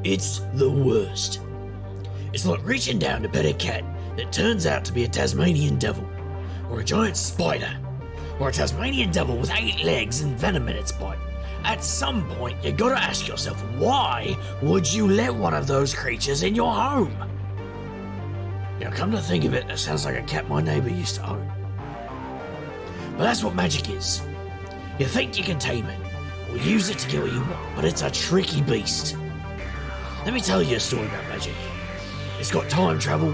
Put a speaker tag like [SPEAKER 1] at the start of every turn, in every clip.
[SPEAKER 1] It's the worst. It's like reaching down to pet a cat that turns out to be a Tasmanian devil, or a giant spider, or a Tasmanian devil with 8 legs and venom in its bite. At some point, you gotta ask yourself, why would you let one of those creatures in your home? Now, come to think of it, that sounds like a cat my neighbour used to own. But that's what magic is. You think you can tame it, or use it to get what you want, but it's a tricky beast. Let me tell you a story about magic. It's got time travel,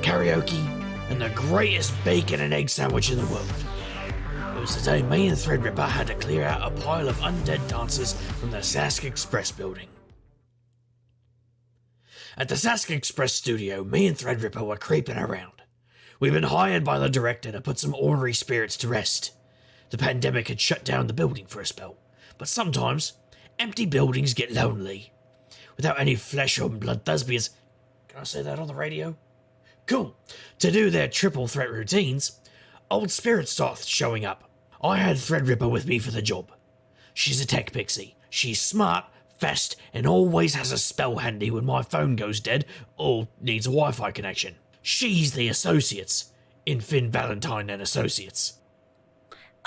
[SPEAKER 1] karaoke, and the greatest bacon and egg sandwich in the world. It was the day me and Threadripper had to clear out a pile of undead dancers from the Sask Express building. At the Sask Express studio, me and Threadripper were creeping around. We'd been hired by the director to put some ornery spirits to rest. The pandemic had shut down the building for a spell, but sometimes empty buildings get lonely. Without any flesh or blood thespians, can I say that on the radio? Cool. To do their triple threat routines, old spirits start showing up. I had Threadripper with me for the job. She's a tech pixie. She's smart, fast, and always has a spell handy when my phone goes dead or needs a Wi-Fi connection. She's the Associates in Valentine and Associates.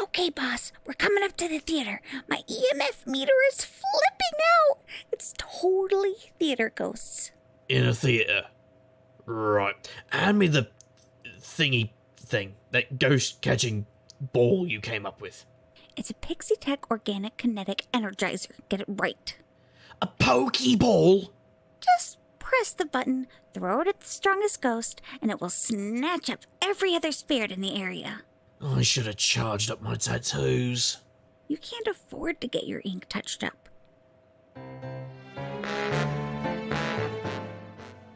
[SPEAKER 2] Okay, boss, we're coming up to the theater. My EMF meter is flipping out. It's totally theater ghosts.
[SPEAKER 1] In a theater. Right. Hand me the thingy thing, that ghost-catching ball you came up with.
[SPEAKER 2] It's a Pixie Tech Organic Kinetic Energizer. Get it right.
[SPEAKER 1] A pokeball?
[SPEAKER 2] Just press the button, throw it at the strongest ghost, and it will snatch up every other spirit in the area.
[SPEAKER 1] I should have charged up my tattoos.
[SPEAKER 2] You can't afford to get your ink touched up.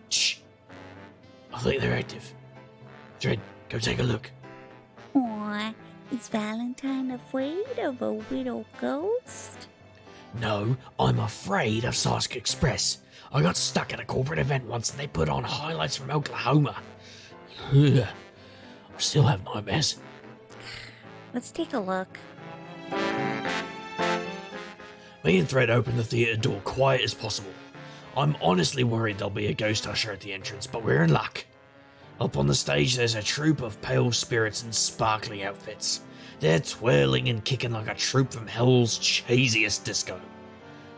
[SPEAKER 1] Shh. I think they're active. Thread, go take a look.
[SPEAKER 2] Aw, is Valentine afraid of a little ghost?
[SPEAKER 1] No, I'm afraid of Sask Express. I got stuck at a corporate event once and they put on highlights from Oklahoma. I still have nightmares.
[SPEAKER 2] Let's take a look.
[SPEAKER 1] Me and Thread opened the theatre door quiet as possible. I'm honestly worried there'll be a ghost usher at the entrance, but we're in luck. Up on the stage there's a troupe of pale spirits in sparkling outfits. They're twirling and kicking like a troupe from hell's cheesiest disco.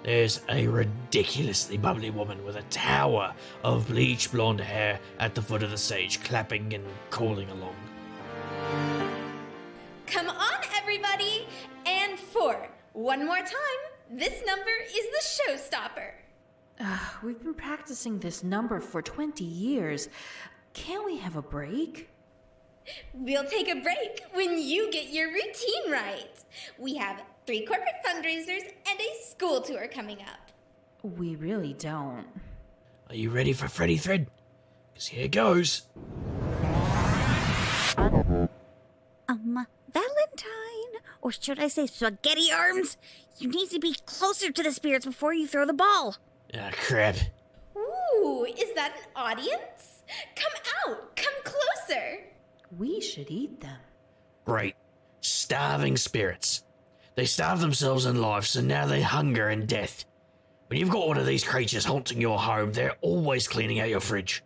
[SPEAKER 1] There's a ridiculously bubbly woman with a tower of bleach blonde hair at the foot of the stage, clapping and calling along.
[SPEAKER 3] Come on, everybody! And 4. One more time. This number is the showstopper.
[SPEAKER 4] We've been practicing this number for 20 years. Can't we have a break?
[SPEAKER 3] We'll take a break when you get your routine right. We have 3 corporate fundraisers and a school tour coming up.
[SPEAKER 4] We really don't.
[SPEAKER 1] Are you ready for Freddy Thread? Because here goes.
[SPEAKER 2] Valentine, or should I say spaghetti arms? You need to be closer to the spirits before you throw the ball.
[SPEAKER 1] Ah, crap.
[SPEAKER 3] Ooh, is that an audience? Come out, come closer.
[SPEAKER 4] We should eat them.
[SPEAKER 1] Great. Starving spirits. They starve themselves in life, so now they hunger in death. When you've got one of these creatures haunting your home, they're always cleaning out your fridge.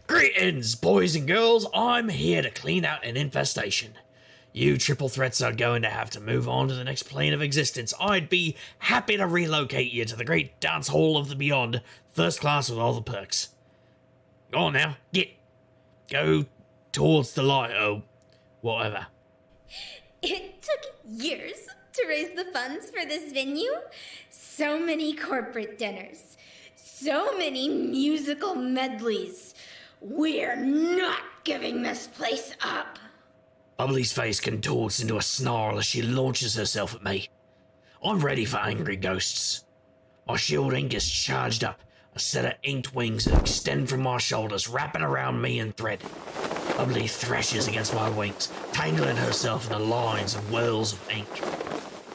[SPEAKER 1] Greetings, boys and girls. I'm here to clean out an infestation. You triple threats are going to have to move on to the next plane of existence. I'd be happy to relocate you to the great dance hall of the beyond, first class with all the perks. Go on now, go towards the light, or whatever.
[SPEAKER 3] It took years to raise the funds for this venue. So many corporate dinners. So many musical medleys. We're not giving this place up.
[SPEAKER 1] Bubbly's face contorts into a snarl as she launches herself at me. I'm ready for angry ghosts. My shield ink is charged up. A set of inked wings that extend from my shoulders, wrapping around me in thread. Bubbly thrashes against my wings, tangling herself in the lines and whirls of ink.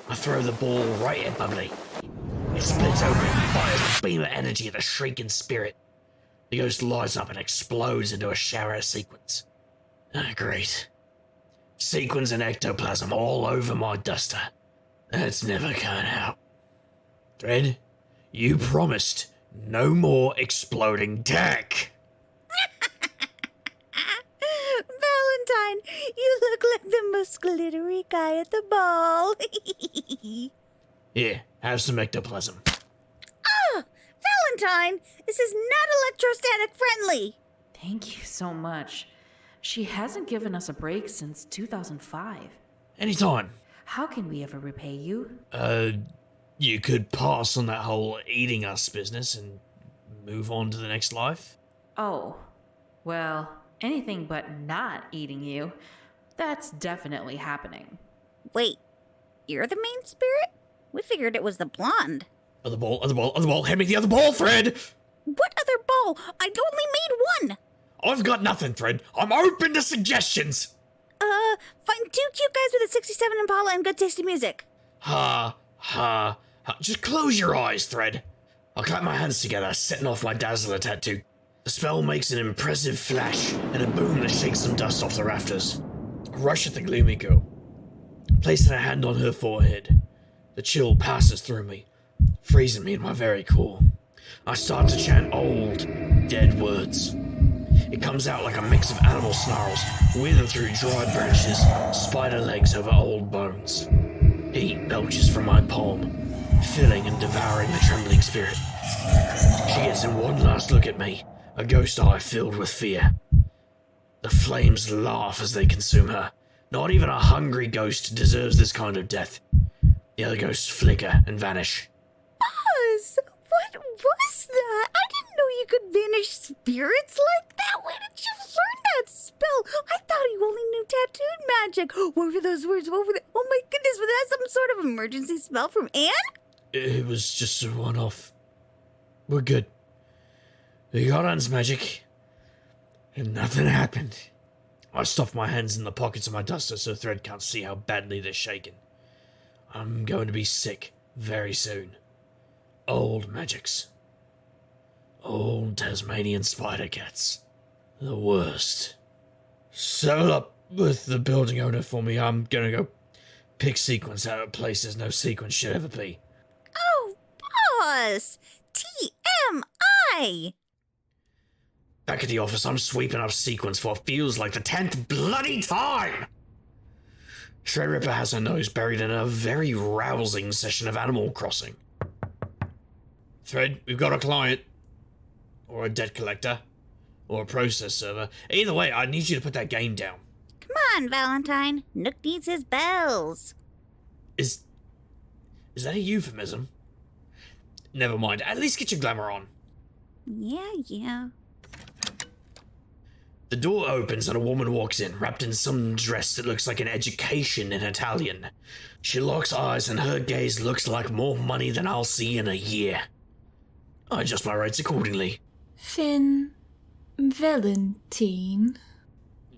[SPEAKER 1] I throw the ball right at Bubbly. It splits open and fires a beam of energy at a shrieking spirit. The ghost lights up and explodes into a shower of sequins. Ah, great. Sequins and ectoplasm all over my duster. That's never coming out. Thread, you promised No more exploding tech.
[SPEAKER 2] Valentine, you look like the most glittery guy at the ball.
[SPEAKER 1] Here, have some ectoplasm.
[SPEAKER 2] Ah, Valentine, this is not electrostatic friendly.
[SPEAKER 4] Thank you so much. She hasn't given us a break since 2005.
[SPEAKER 1] Anytime.
[SPEAKER 4] How can we ever repay you?
[SPEAKER 1] You could pass on that whole eating us business and move on to the next life.
[SPEAKER 4] Oh, well, anything but not eating you. That's definitely happening.
[SPEAKER 2] Wait, you're the main spirit? We figured it was the blonde.
[SPEAKER 1] Other ball, other ball, other ball. Hand me the other ball, Fred!
[SPEAKER 2] What other ball? I only made one.
[SPEAKER 1] I've got nothing, Fred. I'm open to suggestions.
[SPEAKER 2] Find two cute guys with a 67 Impala and good tasty music.
[SPEAKER 1] Ha, ha, ha. Just close your eyes, Thread. I'll clap my hands together, setting off my Dazzler tattoo. The spell makes an impressive flash and a boom that shakes some dust off the rafters. I rush at the gloomy girl, placing a hand on her forehead. The chill passes through me, freezing me in my very core. I start to chant old, dead words. It comes out like a mix of animal snarls, weaving through dry branches, spider legs over old bones. Heat belches from my palm, filling and devouring the trembling spirit. She gets in one last look at me, a ghost eye filled with fear. The flames laugh as they consume her. Not even a hungry ghost deserves this kind of death. The other ghosts flicker and vanish.
[SPEAKER 2] Buzz, what was that? I didn't know you could banish spirits like that. Where did you learn that spell? I thought you only knew tattooed magic. What were those words? What were they? Oh my goodness, was that some sort of emergency spell from Anne?
[SPEAKER 1] It was just a one-off. We're good. We got Anne's magic, and nothing happened. I stuffed my hands in the pockets of my duster so Thread can't see how badly they're shaking. I'm going to be sick very soon. Old magics. Old Tasmanian spider cats. The worst. Settle up with the building owner for me. I'm gonna go pick sequence out of places no sequence should ever be.
[SPEAKER 2] Oh, boss! TMI!
[SPEAKER 1] Back at the office, I'm sweeping up sequence for what feels like the 10th bloody time! Threadripper has her nose buried in a very rousing session of Animal Crossing. Thread, we've got a client. Or a debt collector. Or a process server. Either way, I need you to put that game down.
[SPEAKER 2] Come on, Valentine. Nook needs his bells.
[SPEAKER 1] Is that a euphemism? Never mind, at least get your glamour on.
[SPEAKER 2] Yeah.
[SPEAKER 1] The door opens and a woman walks in, wrapped in some dress that looks like an education in Italian. She locks eyes and her gaze looks like more money than I'll see in a year. I adjust my rates accordingly.
[SPEAKER 5] Valentine.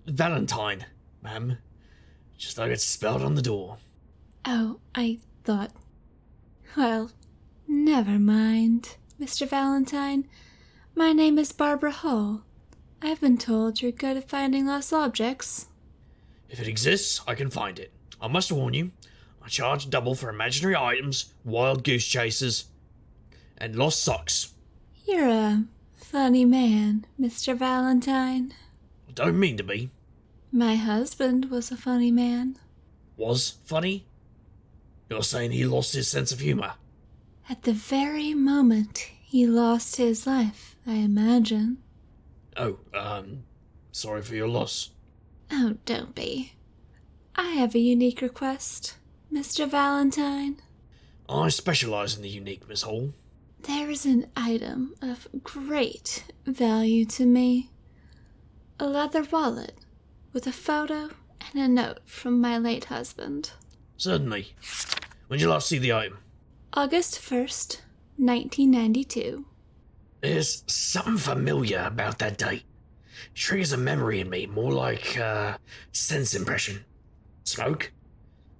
[SPEAKER 1] Valentine, ma'am. Just like it's spelled on the door.
[SPEAKER 5] Oh, I thought... Well, never mind, Mr. Valentine. My name is Barbara Hall. I've been told you're good at finding lost objects.
[SPEAKER 1] If it exists, I can find it. I must warn you, I charge double for imaginary items, wild goose chases, and lost socks.
[SPEAKER 5] You're a funny man, Mr. Valentine.
[SPEAKER 1] I don't mean to be.
[SPEAKER 5] My husband was a funny man.
[SPEAKER 1] Was funny? You're saying he lost his sense of humor?
[SPEAKER 5] At the very moment he lost his life, I imagine.
[SPEAKER 1] Oh, sorry for your loss.
[SPEAKER 5] Oh, don't be. I have a unique request, Mr. Valentine.
[SPEAKER 1] I specialize in the unique, Miss Hall.
[SPEAKER 5] There is an item of great value to me. A leather wallet with a photo and a note from my late husband.
[SPEAKER 1] Certainly. When did you last see the item?
[SPEAKER 5] August 1st, 1992.
[SPEAKER 1] There's something familiar about that date. Triggers a memory in me, more like sense impression. Smoke?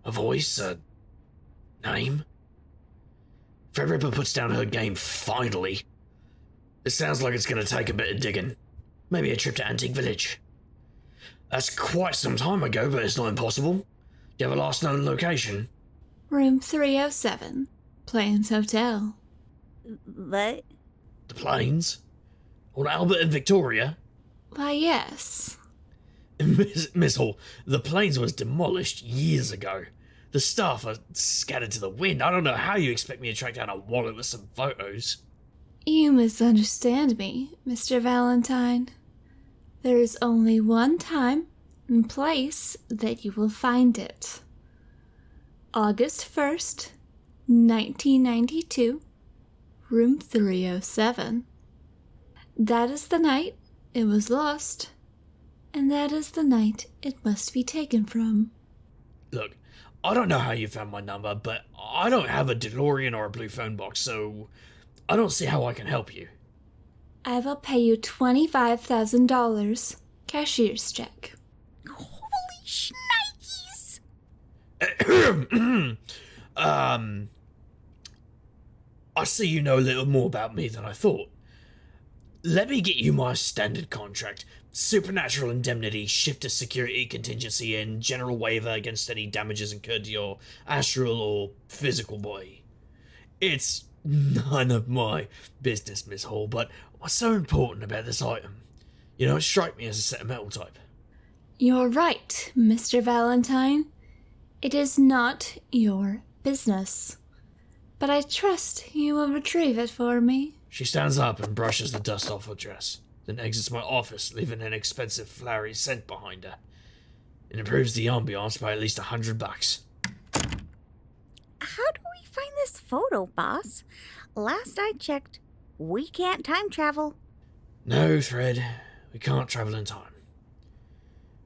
[SPEAKER 1] A voice? A name? Threadripper puts down her game finally. This sounds like it's going to take a bit of digging. Maybe a trip to Antique Village. That's quite some time ago, but it's not impossible. Do you have a last known location?
[SPEAKER 5] Room 307, Plains Hotel.
[SPEAKER 2] What?
[SPEAKER 1] The planes? On Albert and Victoria?
[SPEAKER 5] Why, yes.
[SPEAKER 1] Miss Hall, the planes was demolished years ago. The staff are scattered to the wind. I don't know how you expect me to track down a wallet with some photos.
[SPEAKER 5] You misunderstand me, Mr. Valentine. There is only one time and place that you will find it. August 1st, 1992, room 307. That is the night it was lost, and that is the night it must be taken from.
[SPEAKER 1] Look, I don't know how you found my number, but I don't have a DeLorean or a blue phone box, so I don't see how I can help you.
[SPEAKER 5] I will pay you $25,000, cashier's check.
[SPEAKER 2] Holy shnikes!
[SPEAKER 1] I see you know a little more about me than I thought. Let me get you my standard contract. Supernatural indemnity, shifter security contingency, and general waiver against any damages incurred to your astral or physical body. It's none of my business, Miss Hall, but what's so important about this item? You don't strike me as a sentimental type.
[SPEAKER 5] You're right, Mr. Valentine. It is not your business. But I trust you will retrieve it for me.
[SPEAKER 1] She stands up and brushes the dust off her dress, then exits my office, leaving an expensive flowery scent behind her. It improves the ambiance by at least $100.
[SPEAKER 2] How do we find this photo, boss? Last I checked, we can't time travel.
[SPEAKER 1] No, Fred, we can't travel in time.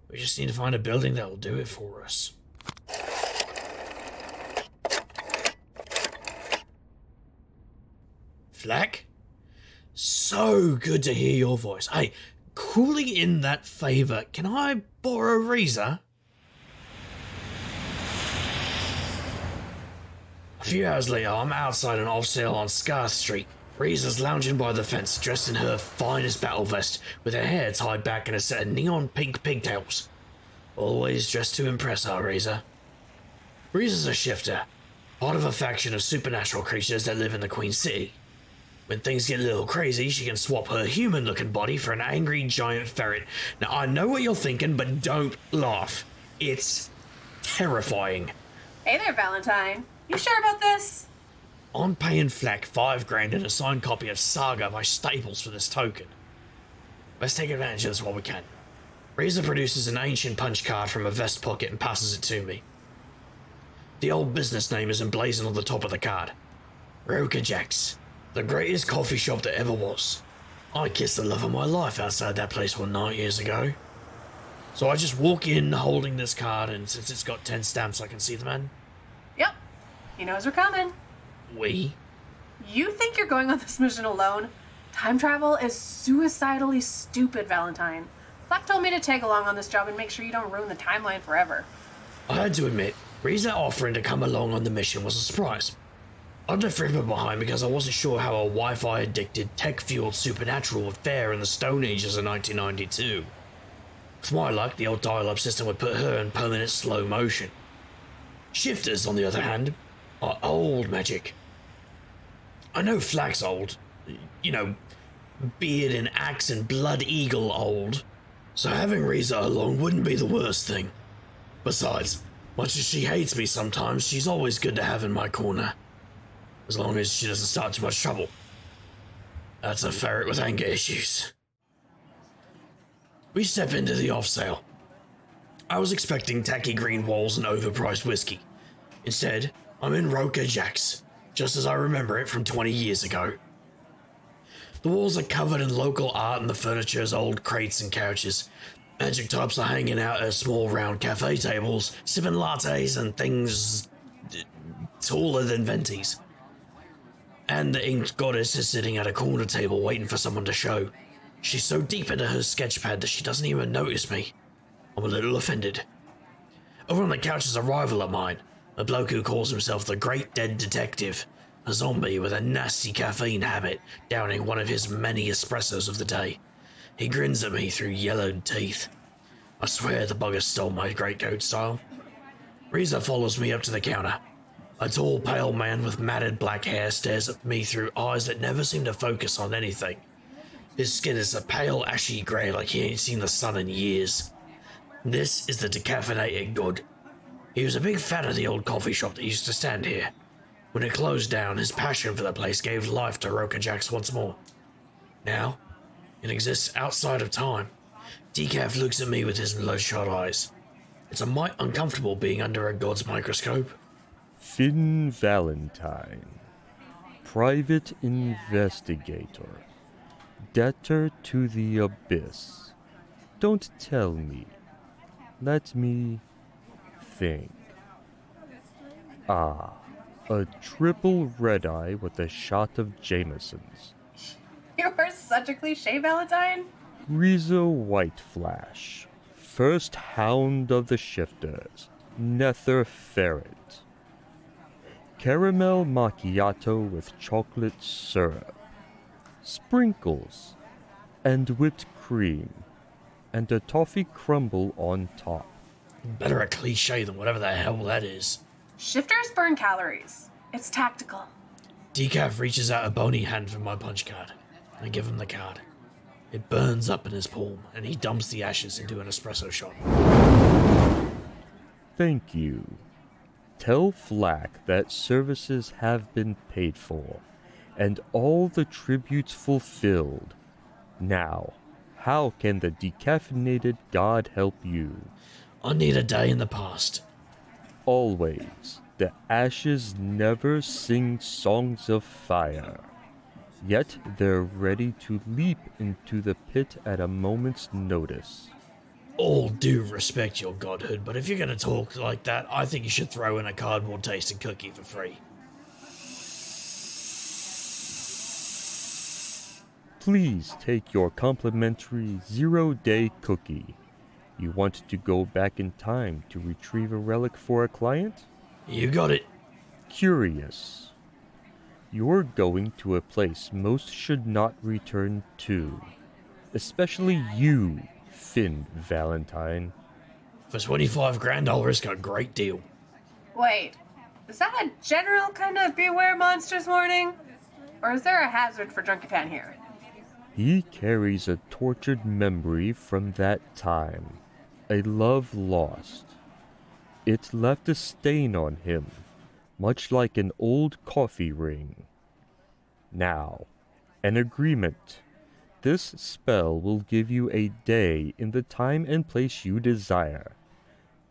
[SPEAKER 1] We just need to find a building that will do it for us. Flack? So good to hear your voice. Hey, calling in that favor, can I borrow Reza? A few hours later, I'm outside an off sale on Scar Street. Reza's lounging by the fence, dressed in her finest battle vest, with her hair tied back in a set of neon pink pigtails. Always dressed to impress our Reza. Reza's a shifter, part of a faction of supernatural creatures that live in the Queen City. When things get a little crazy, she can swap her human-looking body for an angry giant ferret. Now, I know what you're thinking, but don't laugh. It's terrifying.
[SPEAKER 6] Hey there, Valentine. You sure about this?
[SPEAKER 1] I'm paying Flack $5,000 and a signed copy of Saga by Staples for this token. Let's take advantage of this while we can. Reza produces an ancient punch card from a vest pocket and passes it to me. The old business name is emblazoned on the top of the card. Roca Jack's. The greatest coffee shop that ever was. I kissed the love of my life outside that place 1 night years ago. So I just walk in holding this card, and since it's got 10 stamps, I can see the man.
[SPEAKER 6] Yep. He knows we're coming.
[SPEAKER 1] We?
[SPEAKER 6] You think you're going on this mission alone? Time travel is suicidally stupid, Valentine. Flack told me to tag along on this job and make sure you don't ruin the timeline forever.
[SPEAKER 1] I had to admit, Reza offering to come along on the mission was a surprise. I'd left Ripper behind because I wasn't sure how a Wi-Fi addicted, tech-fueled supernatural would fare in the Stone Ages of 1992. With my luck, the old dial-up system would put her in permanent slow motion. Shifters, on the other hand, are old magic. I know Flack's old. You know, beard and axe and blood eagle old. So having Reza along wouldn't be the worst thing. Besides, much as she hates me sometimes, she's always good to have in my corner. As long as she doesn't start too much trouble. That's a ferret with anger issues. We step into the off-sale. I was expecting tacky green walls and overpriced whiskey. Instead, I'm in Roca Jack's, just as I remember it from 20 years ago. The walls are covered in local art and the furniture is old crates and couches. Magic types are hanging out at small round cafe tables, sipping lattes and things taller than ventis. And the inked goddess is sitting at a corner table waiting for someone to show. She's so deep into her sketchpad that she doesn't even notice me. I'm a little offended. Over on the couch is a rival of mine, a bloke who calls himself the Great Dead Detective, a zombie with a nasty caffeine habit, downing one of his many espressos of the day. He grins at me through yellowed teeth. I swear the bugger stole my greatcoat style. Reza follows me up to the counter. A tall, pale man with matted black hair stares at me through eyes that never seem to focus on anything. His skin is a pale, ashy grey like he ain't seen the sun in years. This is the decaffeinated god. He was a big fan of the old coffee shop that used to stand here. When it closed down, his passion for the place gave life to Roca Jacks once more. Now, it exists outside of time. Decaf looks at me with his bloodshot eyes. It's a mite uncomfortable being under a god's microscope.
[SPEAKER 7] Finn Valentine, private investigator, debtor to the abyss. Don't tell me. Let me think. Ah, a triple red-eye with a shot of Jameson's.
[SPEAKER 6] You are such a cliche, Valentine.
[SPEAKER 7] Riza White Flash, first hound of the shifters, Nether Ferret. Caramel macchiato with chocolate syrup, sprinkles, and whipped cream, and a toffee crumble on top.
[SPEAKER 1] Better a cliche than whatever the hell that is.
[SPEAKER 6] Shifters burn calories. It's tactical.
[SPEAKER 1] Decaf reaches out a bony hand for my punch card. I give him the card. It burns up in his palm, and he dumps the ashes into an espresso shot.
[SPEAKER 7] Thank you. Tell Flack that services have been paid for, and all the tributes fulfilled. Now, how can the decaffeinated god help you?
[SPEAKER 1] I need a day in the past.
[SPEAKER 7] Always, the ashes never sing songs of fire. Yet they're ready to leap into the pit at a moment's notice.
[SPEAKER 1] All due respect, your godhood, but if you're going to talk like that, I think you should throw in a cardboard tasting cookie for free.
[SPEAKER 7] Please take your complimentary 0-day cookie. You want to go back in time to retrieve a relic for a client?
[SPEAKER 1] You got it.
[SPEAKER 7] Curious. You're going to a place most should not return to. Especially you, Finn Valentine.
[SPEAKER 1] For 25 grand, I'll risk a great deal.
[SPEAKER 6] Wait, is that a general kind of beware monsters warning? Or is there a hazard for Drunky Pan here?
[SPEAKER 7] He carries a tortured memory from that time. A love lost. It left a stain on him, much like an old coffee ring. Now, an agreement. This spell will give you a day in the time and place you desire.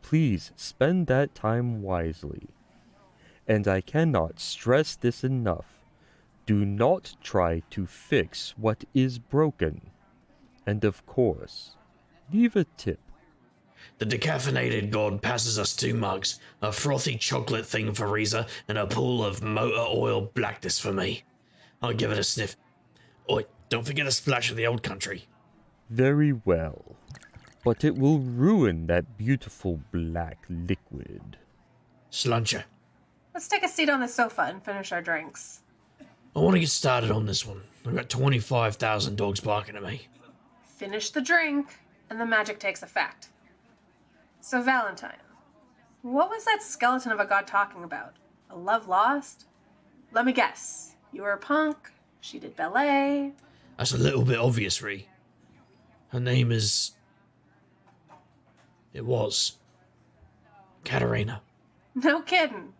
[SPEAKER 7] Please spend that time wisely. And I cannot stress this enough. Do not try to fix what is broken. And of course, leave a tip.
[SPEAKER 1] The decaffeinated god passes us 2 mugs, a frothy chocolate thing for Riza, and a pool of motor oil blackness for me. I'll give it a sniff. Oi, don't forget a splash of the old country.
[SPEAKER 7] Very well. But it will ruin that beautiful black liquid.
[SPEAKER 1] Sluncher.
[SPEAKER 6] Let's take a seat on the sofa and finish our drinks.
[SPEAKER 1] I want to get started on this one. I've got 25,000 dogs barking at me.
[SPEAKER 6] Finish the drink, and the magic takes effect. So, Valentine, what was that skeleton of a god talking about? A love lost? Let me guess. You were a punk, she did ballet.
[SPEAKER 1] That's a little bit obvious, Ree. Her name is... It was... Katerina.
[SPEAKER 6] No kidding.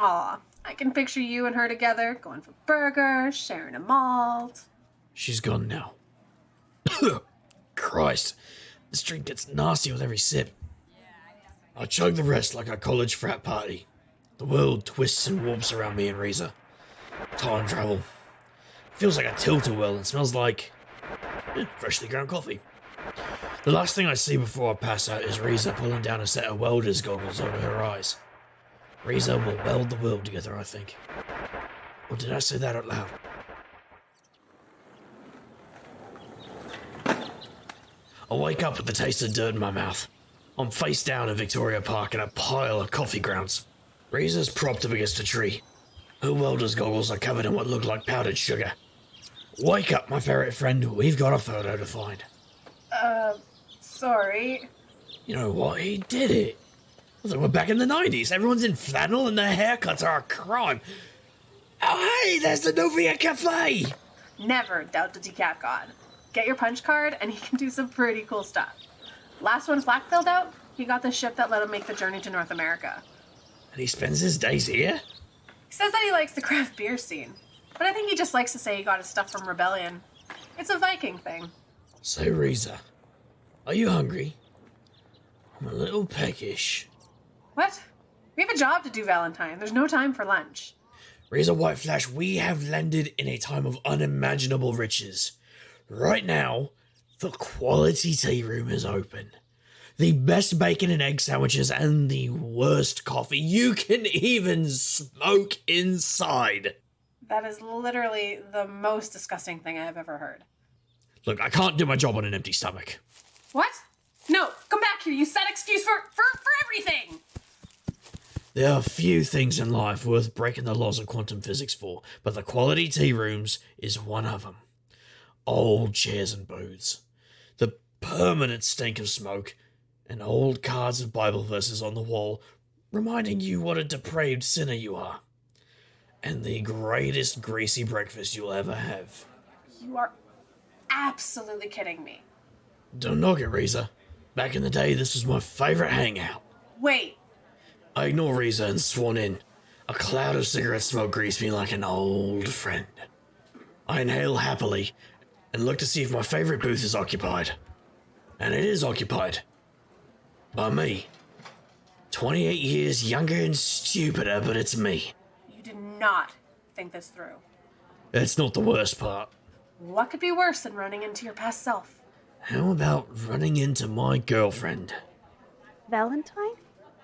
[SPEAKER 6] Aw, I can picture you and her together, going for burgers, sharing a malt.
[SPEAKER 1] She's gone now. Christ, this drink gets nasty with every sip. I chug the rest like a college frat party. The world twists and warps around me and Riza. Time travel. Feels like a tilt-a-whirl and smells like freshly ground coffee. The last thing I see before I pass out is Riza pulling down a set of welder's goggles over her eyes. Riza will weld the world together, I think. Or did I say that out loud? I wake up with the taste of dirt in my mouth. I'm face down in Victoria Park in a pile of coffee grounds. Riza's propped up against a tree. Her welder's goggles are covered in what look like powdered sugar. Wake up, my ferret friend. We've got a photo to find.
[SPEAKER 6] Sorry.
[SPEAKER 1] You know what? He did it. I thought we're back in the 90s. Everyone's in flannel and their haircuts are a crime. Oh, hey, there's the Novia Cafe.
[SPEAKER 6] Never doubt the decaf god. Get your punch card and he can do some pretty cool stuff. Last one Flack filled out, he got the ship that let him make the journey to North America.
[SPEAKER 1] And he spends his days here?
[SPEAKER 6] He says that he likes the craft beer scene, but I think he just likes to say he got his stuff from Rebellion. It's a Viking thing.
[SPEAKER 1] So, Reza, are you hungry? I'm a little peckish.
[SPEAKER 6] What? We have a job to do, Valentine. There's no time for lunch.
[SPEAKER 1] Reza White Flash, we have landed in a time of unimaginable riches. Right now, the quality tea room is open. The best bacon and egg sandwiches and the worst coffee. You can even smoke inside.
[SPEAKER 6] That is literally the most disgusting thing I have ever heard.
[SPEAKER 1] Look, I can't do my job on an empty stomach.
[SPEAKER 6] What? No, come back here. You said excuse for everything.
[SPEAKER 1] There are few things in life worth breaking the laws of quantum physics for, but the quality tea rooms is one of them. Old chairs and booths, the permanent stink of smoke, and old cards of Bible verses on the wall reminding you what a depraved sinner you are. And the greatest greasy breakfast you'll ever have.
[SPEAKER 6] You are absolutely kidding me.
[SPEAKER 1] Don't knock it, Reza. Back in the day, this was my favourite hangout.
[SPEAKER 6] Wait.
[SPEAKER 1] I ignore Reza and swan in. A cloud of cigarette smoke greets me like an old friend. I inhale happily and look to see if my favourite booth is occupied. And it is occupied. By me. 28 years younger and stupider, but it's me.
[SPEAKER 6] You did not think this through.
[SPEAKER 1] That's not the worst part.
[SPEAKER 6] What could be worse than running into your past self?
[SPEAKER 1] How about running into my girlfriend?
[SPEAKER 2] Valentine?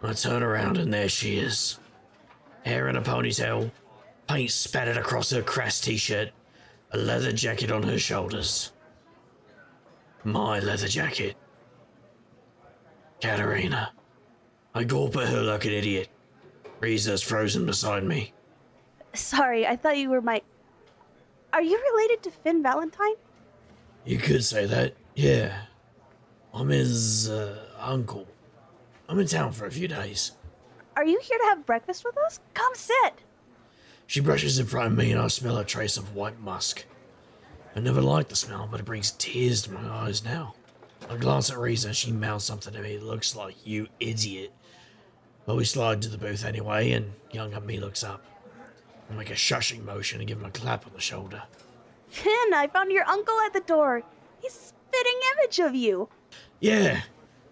[SPEAKER 1] I turn around and there she is. Hair in a ponytail, paint spattered across her crass t-shirt, a leather jacket on her shoulders. My leather jacket. Katerina. I gulp at her like an idiot. Reza's frozen beside me.
[SPEAKER 2] Sorry, I thought you were my... Are you related to Finn Valentine?
[SPEAKER 1] You could say that, yeah. I'm his, uncle. I'm in town for a few days.
[SPEAKER 2] Are you here to have breakfast with us? Come sit.
[SPEAKER 1] She brushes in front of me and I smell a trace of white musk. I never liked the smell, but it brings tears to my eyes now. I glance at Reza and she mouths something to me that looks like, "You idiot." But we slide to the booth anyway, and younger me looks up. I make a shushing motion and give him a clap on the shoulder.
[SPEAKER 2] Finn, I found your uncle at the door. He's a spitting image of you.
[SPEAKER 1] Yeah,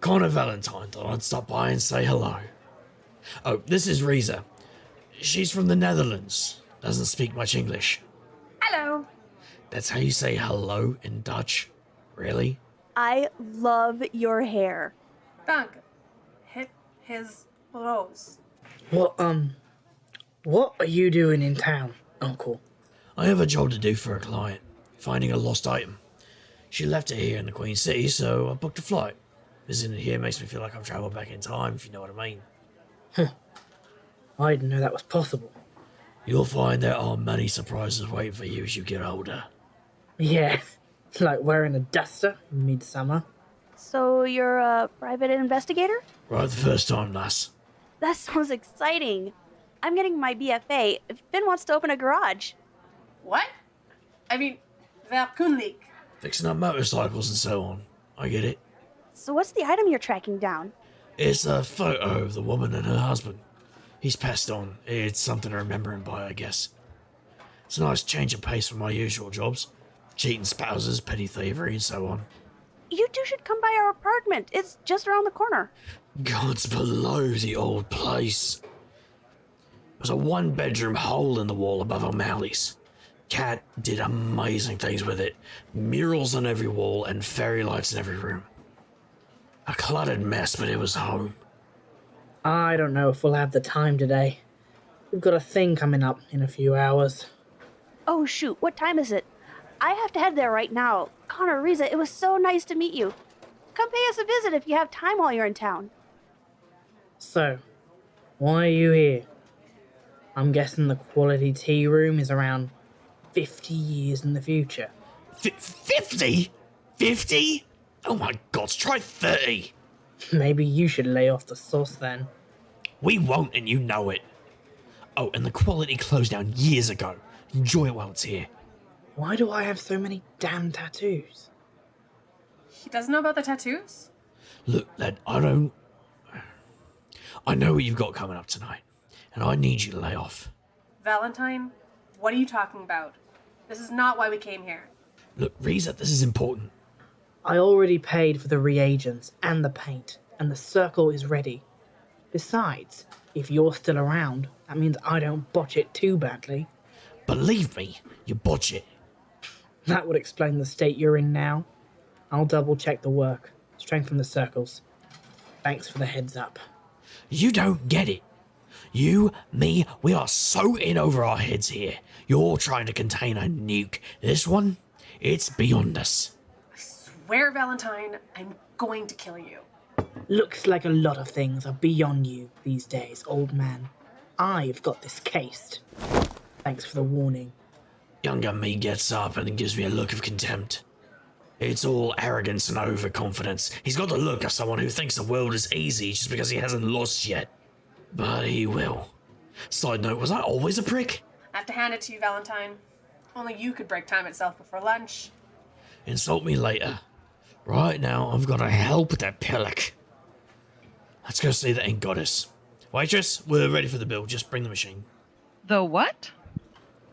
[SPEAKER 1] Connor Valentine thought I'd stop by and say hello. Oh, this is Reza. She's from the Netherlands. Doesn't speak much English.
[SPEAKER 6] Hello.
[SPEAKER 1] That's how you say hello in Dutch? Really?
[SPEAKER 2] I love your hair.
[SPEAKER 6] Danke. Hit his rose.
[SPEAKER 8] What are you doing in town, Uncle?
[SPEAKER 1] I have a job to do for a client, finding a lost item. She left it here in the Queen City, so I booked a flight. Visiting it here makes me feel like I've travelled back in time, if you know what I mean.
[SPEAKER 8] I didn't know that was possible.
[SPEAKER 1] You'll find there are many surprises waiting for you as you get older.
[SPEAKER 8] Yeah, like wearing a duster in midsummer.
[SPEAKER 2] So you're a private investigator?
[SPEAKER 1] Right the first time, lass.
[SPEAKER 2] That sounds exciting. I'm getting my BFA. Finn wants to open a garage.
[SPEAKER 6] What? I mean, werkkundig.
[SPEAKER 1] Fixing up motorcycles and so on. I get it.
[SPEAKER 2] So what's the item you're tracking down?
[SPEAKER 1] It's a photo of the woman and her husband. He's passed on. It's something to remember him by, I guess. It's a nice change of pace from my usual jobs. Cheating spouses, petty thievery, and so on.
[SPEAKER 2] You two should come by our apartment. It's just around the corner.
[SPEAKER 1] God's below the old place. There's a one-bedroom hole in the wall above O'Malley's. Cat did amazing things with it. Murals on every wall and fairy lights in every room. A cluttered mess, but it was home.
[SPEAKER 8] I don't know if we'll have the time today. We've got a thing coming up in a few hours.
[SPEAKER 2] Oh shoot, what time is it? I have to head there right now. Connor, Reza, it was so nice to meet you. Come pay us a visit if you have time while you're in town.
[SPEAKER 8] So, why are you here? I'm guessing the quality tea room is around 50 years in the future.
[SPEAKER 1] 50? 50? Oh my God, try 30.
[SPEAKER 8] Maybe you should lay off the sauce then.
[SPEAKER 1] We won't, and you know it. Oh, and the quality closed down years ago. Enjoy it while it's here.
[SPEAKER 8] Why do I have so many damn tattoos?
[SPEAKER 6] He doesn't know about the tattoos?
[SPEAKER 1] Look, lad, I know what you've got coming up tonight, and I need you to lay off.
[SPEAKER 6] Valentine, what are you talking about? This is not why we came here.
[SPEAKER 1] Look, Reza, this is important.
[SPEAKER 8] I already paid for the reagents and the paint, and the circle is ready. Besides, if you're still around, that means I don't botch it too badly.
[SPEAKER 1] Believe me, you botch it.
[SPEAKER 8] That would explain the state you're in now. I'll double check the work. Strengthen the circles. Thanks for the heads up.
[SPEAKER 1] You don't get it. You, me, we are so in over our heads here. You're trying to contain a nuke. This one, it's beyond us.
[SPEAKER 6] I swear, Valentine, I'm going to kill you.
[SPEAKER 8] Looks like a lot of things are beyond you these days, old man. I've got this cased. Thanks for the warning.
[SPEAKER 1] Younger me gets up and gives me a look of contempt. It's all arrogance and overconfidence. He's got the look of someone who thinks the world is easy just because he hasn't lost yet. But he will. Side note, was I always a prick?
[SPEAKER 6] I have to hand it to you, Valentine. Only you could break time itself before lunch.
[SPEAKER 1] Insult me later. Right now, I've got to help that pillock. Let's go see the ink goddess. Waitress, we're ready for the bill. Just bring the machine.
[SPEAKER 9] The what?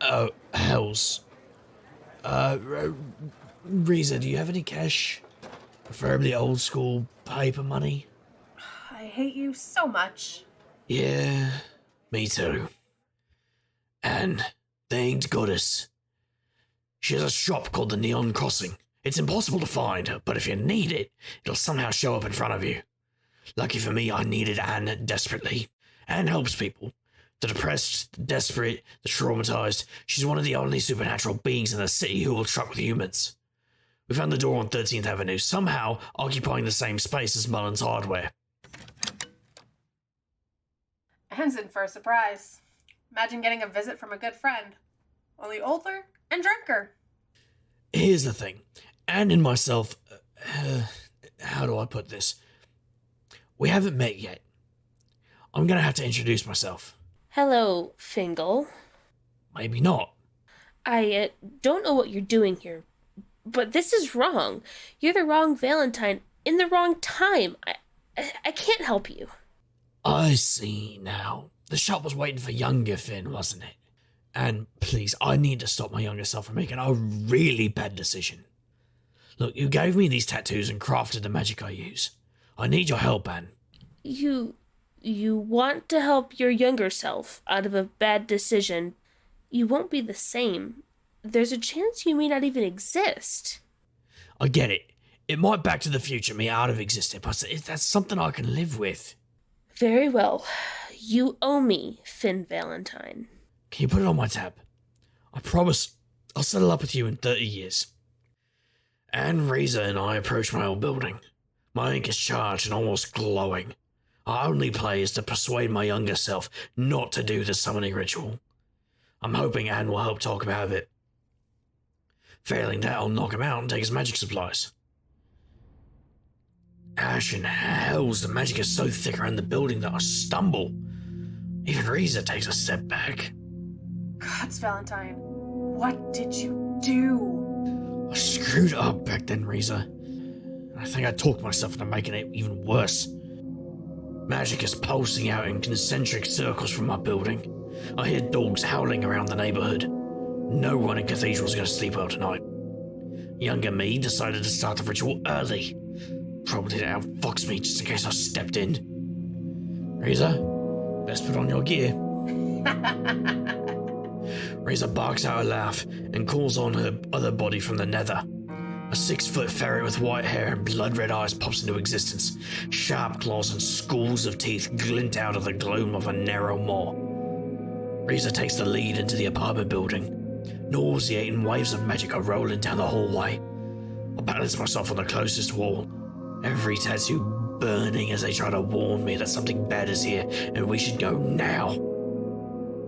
[SPEAKER 1] Oh, hells. Reza, do you have any cash? Preferably old school paper money?
[SPEAKER 6] I hate you so much.
[SPEAKER 1] Yeah, me too. And the inked goddess. She has a shop called the Neon Crossing. It's impossible to find, but if you need it, it'll somehow show up in front of you. Lucky for me, I needed Anne desperately. Anne helps people. The depressed, the desperate, the traumatized. She's one of the only supernatural beings in the city who will truck with humans. We found the door on 13th Avenue, somehow occupying the same space as Mullen's Hardware.
[SPEAKER 6] Anne's in for a surprise. Imagine getting a visit from a good friend. Only older and drunker.
[SPEAKER 1] Here's the thing. Anne and myself... how do I put this? We haven't met yet. I'm gonna have to introduce myself.
[SPEAKER 10] Hello, Fingal.
[SPEAKER 1] Maybe not.
[SPEAKER 10] I don't know what you're doing here, but this is wrong. You're the wrong Valentine in the wrong time. I can't help you.
[SPEAKER 1] I see now. The shop was waiting for younger Finn, wasn't it? And please, I need to stop my younger self from making a really bad decision. Look, you gave me these tattoos and crafted the magic I use. I need your help, Anne.
[SPEAKER 10] You want to help your younger self out of a bad decision. You won't be the same. There's a chance you may not even exist.
[SPEAKER 1] I get it. It might Back to the Future me out of existence, but that's something I can live with.
[SPEAKER 10] Very well. You owe me, Finn Valentine.
[SPEAKER 1] Can you put it on my tab? I promise I'll settle up with you in 30 years. Anne, Reza, and I approach my old building. My ink is charged and almost glowing. Our only play is to persuade my younger self not to do the summoning ritual. I'm hoping Anne will help talk him out of it. Failing that, I'll knock him out and take his magic supplies. Ash and hells, the magic is so thick around the building that I stumble. Even Reza takes a step back.
[SPEAKER 6] Gods, Valentine, what did you do?
[SPEAKER 1] I screwed up back then, Reza. And I think I talked myself into making it even worse. Magic is pulsing out in concentric circles from my building. I hear dogs howling around the neighborhood. No one in Cathedral's going to sleep well tonight. Younger me decided to start the ritual early. Probably to outfox me just in case I stepped in. Reza, best put on your gear. Reza barks out a laugh and calls on her other body from the nether. A 6-foot ferret with white hair and blood-red eyes pops into existence. Sharp claws and schools of teeth glint out of the gloom of a narrow maw. Reza takes the lead into the apartment building. Nauseating waves of magic are rolling down the hallway. I balance myself on the closest wall. Every tattoo burning as they try to warn me that something bad is here and we should go now.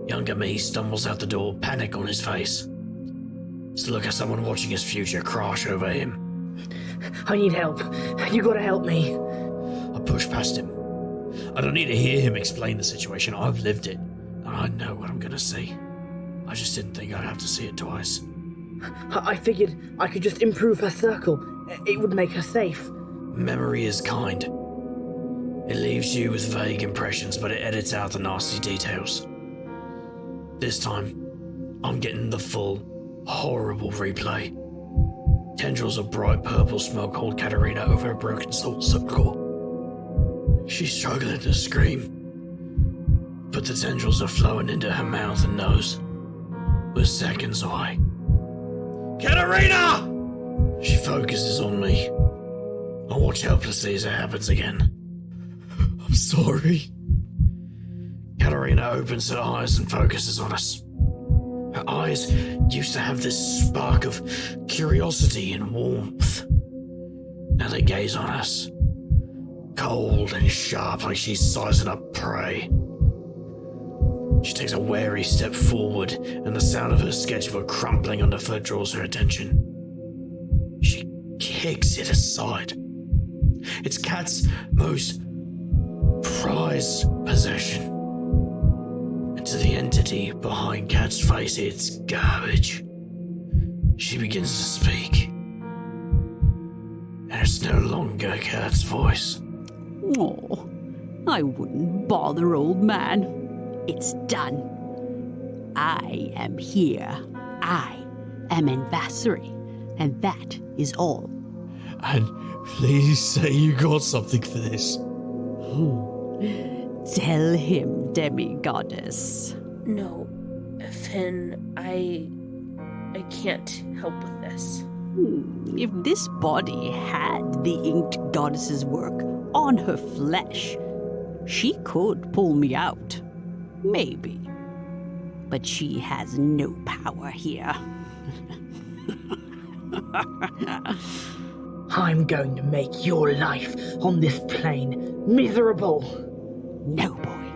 [SPEAKER 1] Younger me stumbles out the door, panic on his face. It's the look of someone watching his future crash over him.
[SPEAKER 8] I need help. You gotta help me.
[SPEAKER 1] I push past him. I don't need to hear him explain the situation. I've lived it, and I know what I'm gonna see. I just didn't think I'd have to see it twice.
[SPEAKER 8] I figured I could just improve her circle. It would make her safe.
[SPEAKER 1] Memory is kind. It leaves you with vague impressions, but it edits out the nasty details. This time, I'm getting the full, horrible replay. Tendrils of bright purple smoke hold Katerina over a broken soul circle. She's struggling to scream, but the tendrils are flowing into her mouth and nose. We're seconds away. Katerina! She focuses on me. I watch helplessly as it happens again. I'm sorry. Katerina opens her eyes and focuses on us. Her eyes used to have this spark of curiosity and warmth. Now they gaze on us, cold and sharp, like she's sizing up prey. She takes a wary step forward, and the sound of her sketchbook crumpling on the floor draws her attention. She kicks it aside. It's Kat's most prized possession. And to the entity behind Kat's face, it's garbage. She begins to speak. And it's no longer Kat's voice.
[SPEAKER 9] Oh, I wouldn't bother, old man. It's done. I am here. I am Envassery, and that is all.
[SPEAKER 1] And please say you got something for this.
[SPEAKER 9] Tell him, demi-goddess.
[SPEAKER 10] No, Finn, I can't help with this.
[SPEAKER 9] If this body had the inked goddess's work on her flesh, she could pull me out. Maybe. But she has no power here.
[SPEAKER 8] I'm going to make your life on this plane miserable.
[SPEAKER 9] No, boy.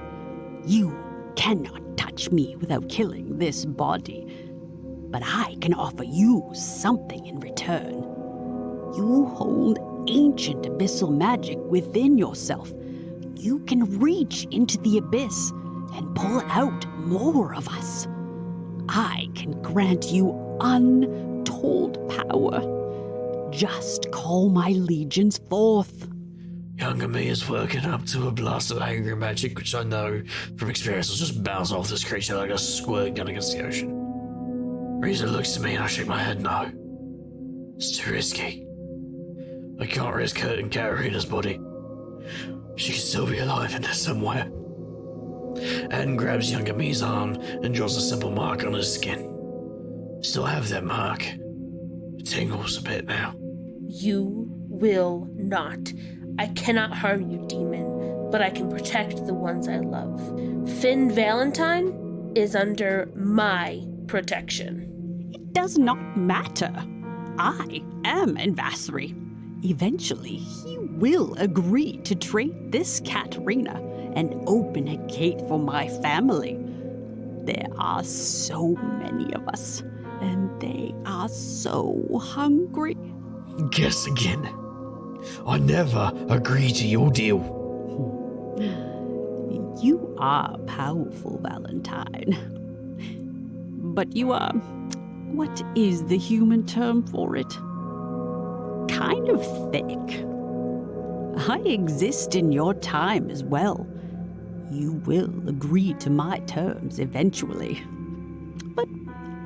[SPEAKER 9] You cannot touch me without killing this body. But I can offer you something in return. You hold ancient abyssal magic within yourself. You can reach into the abyss and pull out more of us. I can grant you untold power. Just call my legions forth.
[SPEAKER 1] Younger me is working up to a blast of angry magic, which I know from experience will just bounce off this creature like a squirt gun against the ocean. Reza looks at me and I shake my head no. It's too risky. I can't risk hurting Katerina's body. She could still be alive in there somewhere. Anne grabs younger me's arm and draws a simple mark on his skin. Still have that mark. It tingles a bit now.
[SPEAKER 10] You will not. I cannot harm you, demon, but I can protect the ones I love. Finn Valentine is under my protection.
[SPEAKER 9] It does not matter. I am Envassery. Eventually, he will agree to trade this Katerina and open a gate for my family. There are so many of us, and they are so hungry.
[SPEAKER 1] Guess again. I never agree to your deal.
[SPEAKER 9] You are powerful, Valentine. But you are... what is the human term for it? Kind of thick. I exist in your time as well. You will agree to my terms eventually. But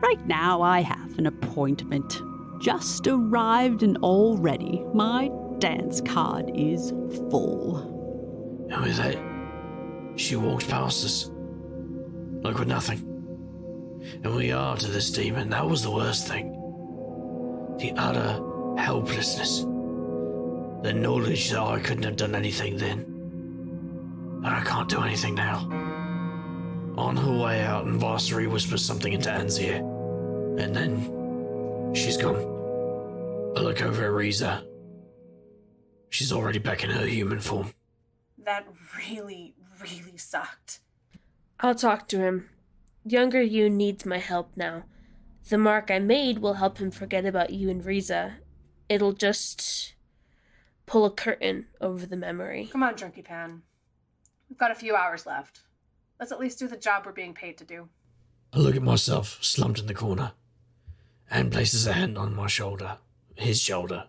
[SPEAKER 9] right now I have an appointment. Just arrived and already my dance card is full.
[SPEAKER 1] And with that, she walks past us. Like we're nothing. And we are to this demon. That was the worst thing. The utter helplessness. The knowledge that I couldn't have done anything then. And I can't do anything now. On her way out, Envassery whispers something into Anne's ear. And then she's gone. I look over at Reza. She's already back in her human form.
[SPEAKER 6] That really, really sucked.
[SPEAKER 10] I'll talk to him. Younger you needs my help now. The mark I made will help him forget about you and Reza. It'll just pull a curtain over the memory.
[SPEAKER 6] Come on, Drunky Pan. We've got a few hours left. Let's at least do the job we're being paid to do.
[SPEAKER 1] I look at myself, slumped in the corner. Anne places a hand on my shoulder, his shoulder.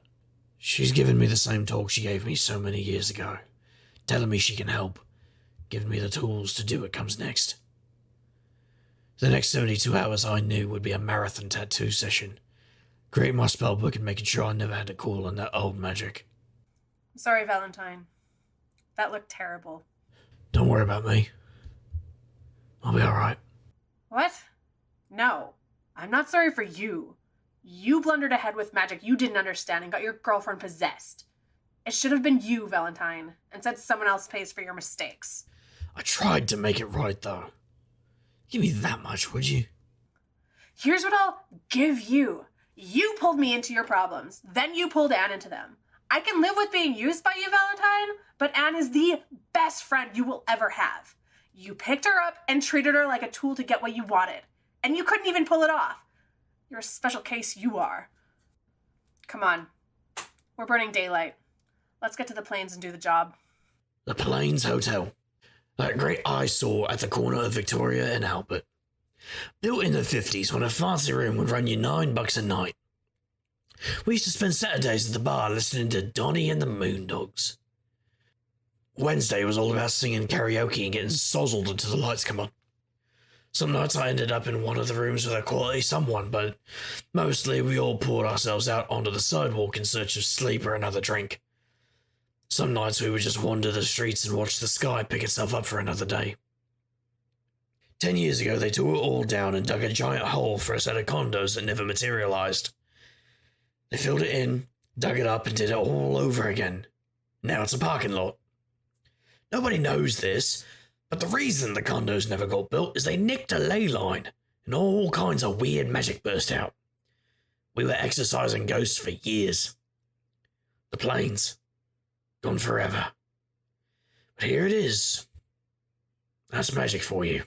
[SPEAKER 1] She's given me the same talk she gave me so many years ago, telling me she can help, giving me the tools to do what comes next. The next 72 hours I knew would be a marathon tattoo session, creating my spellbook and making sure I never had to call on that old magic.
[SPEAKER 6] I'm sorry, Valentine. That looked terrible.
[SPEAKER 1] Don't worry about me. I'll be alright.
[SPEAKER 6] What? No. I'm not sorry for you. You blundered ahead with magic you didn't understand and got your girlfriend possessed. It should have been you, Valentine, and said someone else pays for your mistakes.
[SPEAKER 1] I tried to make it right, though. Give me that much, would you?
[SPEAKER 6] Here's what I'll give you. You pulled me into your problems, then you pulled Anne into them. I can live with being used by you, Valentine, but Anne is the best friend you will ever have. You picked her up and treated her like a tool to get what you wanted, and you couldn't even pull it off. You're a special case, you are. Come on. We're burning daylight. Let's get to the Plains and do the job.
[SPEAKER 1] The Plains Hotel. That great eyesore at the corner of Victoria and Albert. Built in the 50s when a fancy room would run you $9 a night. We used to spend Saturdays at the bar listening to Donnie and the Moondogs. Wednesday was all about singing karaoke and getting sozzled until the lights come on. Some nights I ended up in one of the rooms with a quality someone, but mostly we all poured ourselves out onto the sidewalk in search of sleep or another drink. Some nights we would just wander the streets and watch the sky pick itself up for another day. 10 years ago, they tore it all down and dug a giant hole for a set of condos that never materialized. They filled it in, dug it up, and did it all over again. Now it's a parking lot. Nobody knows this, but the reason the condos never got built is they nicked a ley line, and all kinds of weird magic burst out. We were exorcising ghosts for years. The Plains. Gone forever. But here it is. That's magic for you.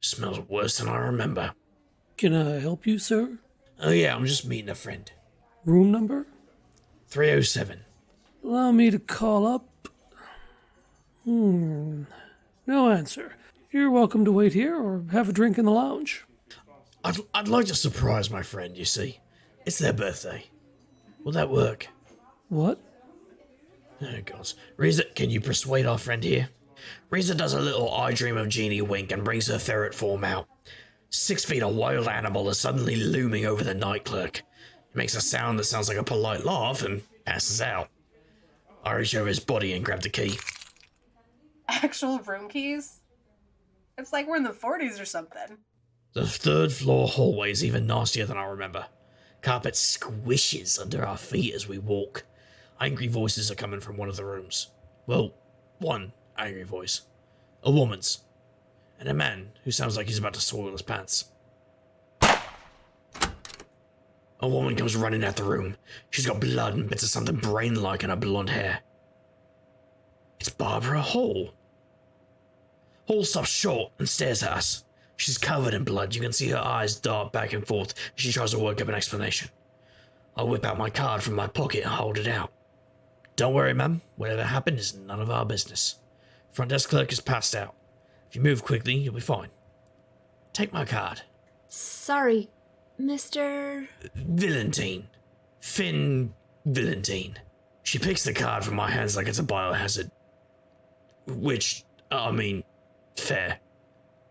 [SPEAKER 1] Smells worse than I remember.
[SPEAKER 11] Can I help you, sir?
[SPEAKER 1] Oh yeah, I'm just meeting a friend.
[SPEAKER 11] Room number?
[SPEAKER 1] 307.
[SPEAKER 11] Allow me to call up. No answer. You're welcome to wait here or have a drink in the lounge.
[SPEAKER 1] I'd like to surprise my friend, you see. It's their birthday. Will that work?
[SPEAKER 11] What?
[SPEAKER 1] Oh, gods. Reza, can you persuade our friend here? Reza does a little I dream of Jeannie wink and brings her ferret form out. 6 feet of wild animal is suddenly looming over the night clerk. He makes a sound that sounds like a polite laugh and passes out. I reach over his body and grab the key.
[SPEAKER 6] Actual room keys? It's like we're in the 40s or something.
[SPEAKER 1] The 3rd floor hallway is even nastier than I remember. Carpet squishes under our feet as we walk. Angry voices are coming from one of the rooms. Well, one angry voice. A woman's. And a man who sounds like he's about to soil his pants. A woman comes running out the room. She's got blood and bits of something brain-like in her blonde hair. It's Barbara Hall. Hall stops short and stares at us. She's covered in blood. You can see her eyes dart back and forth as she tries to work up an explanation. I whip out my card from my pocket and hold it out. Don't worry, ma'am. Whatever happened is none of our business. Front desk clerk is passed out. If you move quickly, you'll be fine. Take my card.
[SPEAKER 5] Sorry, Mr.
[SPEAKER 1] Valentine. Finn Valentine. She picks the card from my hands like it's a biohazard. Which, fair.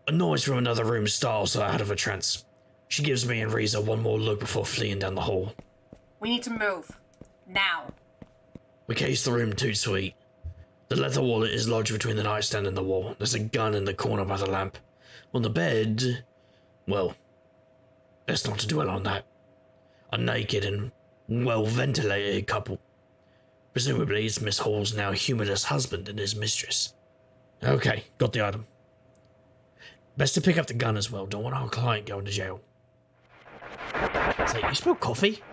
[SPEAKER 1] A noise from another room startles her out of a trance. She gives me and Reza one more look before fleeing down the hall.
[SPEAKER 6] We need to move. Now.
[SPEAKER 1] We case the room too sweet. The leather wallet is lodged between the nightstand and the wall. There's a gun in the corner by the lamp. On the bed, well, best not to dwell on that. A naked and well-ventilated couple. Presumably it's Miss Hall's now humorless husband and his mistress. Okay, got the item. Best to pick up the gun as well. Don't want our client going to jail. Say, you smell coffee?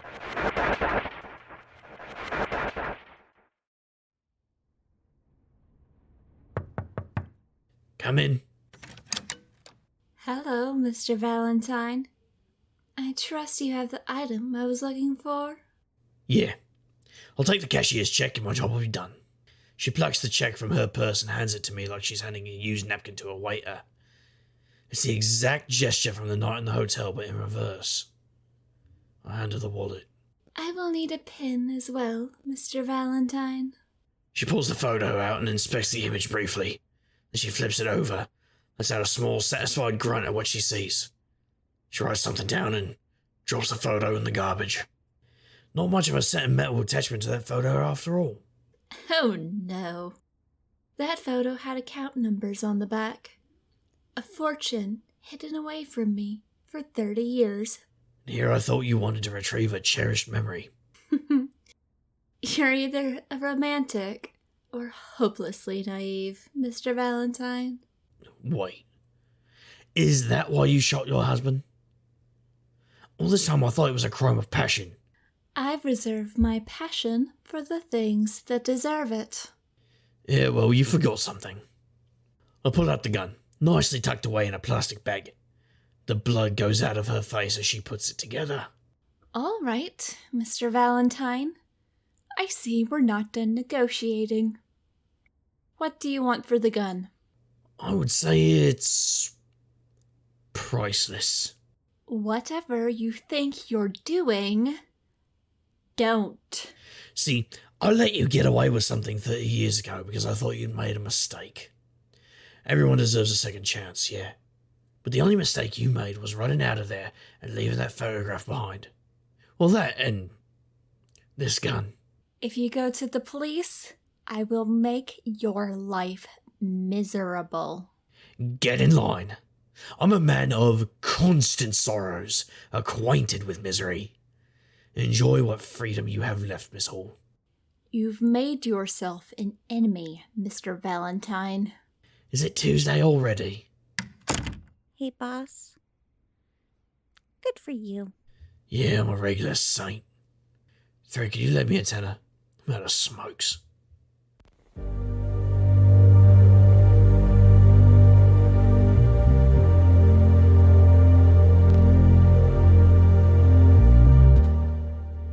[SPEAKER 1] Come in.
[SPEAKER 5] Hello, Mr. Valentine. I trust you have the item I was looking for.
[SPEAKER 1] Yeah. I'll take the cashier's check and my job will be done. She plucks the check from her purse and hands it to me like she's handing a used napkin to a waiter. It's the exact gesture from the night in the hotel, but in reverse. I hand her the wallet.
[SPEAKER 5] I will need a pin as well, Mr. Valentine.
[SPEAKER 1] She pulls the photo out and inspects the image briefly. Then she flips it over, lets out a small, satisfied grunt at what she sees. She writes something down and drops the photo in the garbage. Not much of a sentimental attachment to that photo after all.
[SPEAKER 5] Oh no. That photo had account numbers on the back. A fortune hidden away from me for 30 years.
[SPEAKER 1] Here I thought you wanted to retrieve a cherished memory.
[SPEAKER 5] You're either a romantic or hopelessly naive, Mr. Valentine.
[SPEAKER 1] Wait. Is that why you shot your husband? All this time I thought it was a crime of passion.
[SPEAKER 5] I've reserved my passion for the things that deserve it.
[SPEAKER 1] Yeah, well, you forgot something. I pull out the gun, nicely tucked away in a plastic bag. The blood goes out of her face as she puts it together.
[SPEAKER 5] All right, Mr. Valentine. I see we're not done negotiating. What do you want for the gun?
[SPEAKER 1] I would say it's priceless.
[SPEAKER 5] Whatever you think you're doing, don't.
[SPEAKER 1] See, I let you get away with something 30 years ago because I thought you'd made a mistake. Everyone deserves a second chance, yeah. But the only mistake you made was running out of there and leaving that photograph behind. Well, that and this gun.
[SPEAKER 5] If you go to the police, I will make your life miserable.
[SPEAKER 1] Get in line. I'm a man of constant sorrows, acquainted with misery. Enjoy what freedom you have left, Miss Hall.
[SPEAKER 5] You've made yourself an enemy, Mr. Valentine.
[SPEAKER 1] Is it Tuesday already?
[SPEAKER 2] Hey, boss. Good for you.
[SPEAKER 1] Yeah, I'm a regular saint. Three, can you lend me a tenner? I'm out of smokes.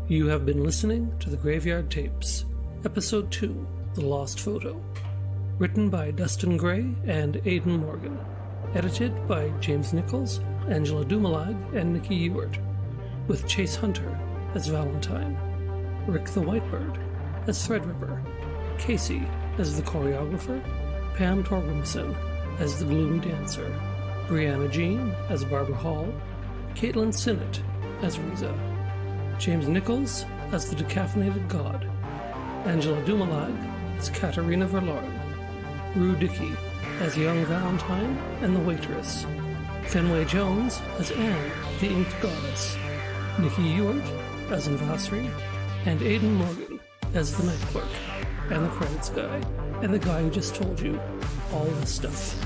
[SPEAKER 11] You have been listening to The Graveyard Tapes, Episode 2, The Lost Photo. Written by Dustin Gray and Aidan Morgan. Edited by James Nichols, Angela Dumalag, and Nikki Ewart. With Chase Hunter as Valentine. Rick the Whitebird as Threadripper. Casey as the choreographer. Pam Torgrimson as the Gloomy Dancer. Brianna Jean as Barbara Hall. Caitlin Sinnott as Riza. James Nichols as the Decaffeinated God. Angela Dumalag as Katarina Verloren. Rue Dickey as Young Valentine and the Waitress. Fenway Jones as Anne, the Inked Goddess. Nikki Ewart as Invasri. And Aidan Morgan as the Night Clerk. And the Credits Guy. And the guy who just told you all this stuff.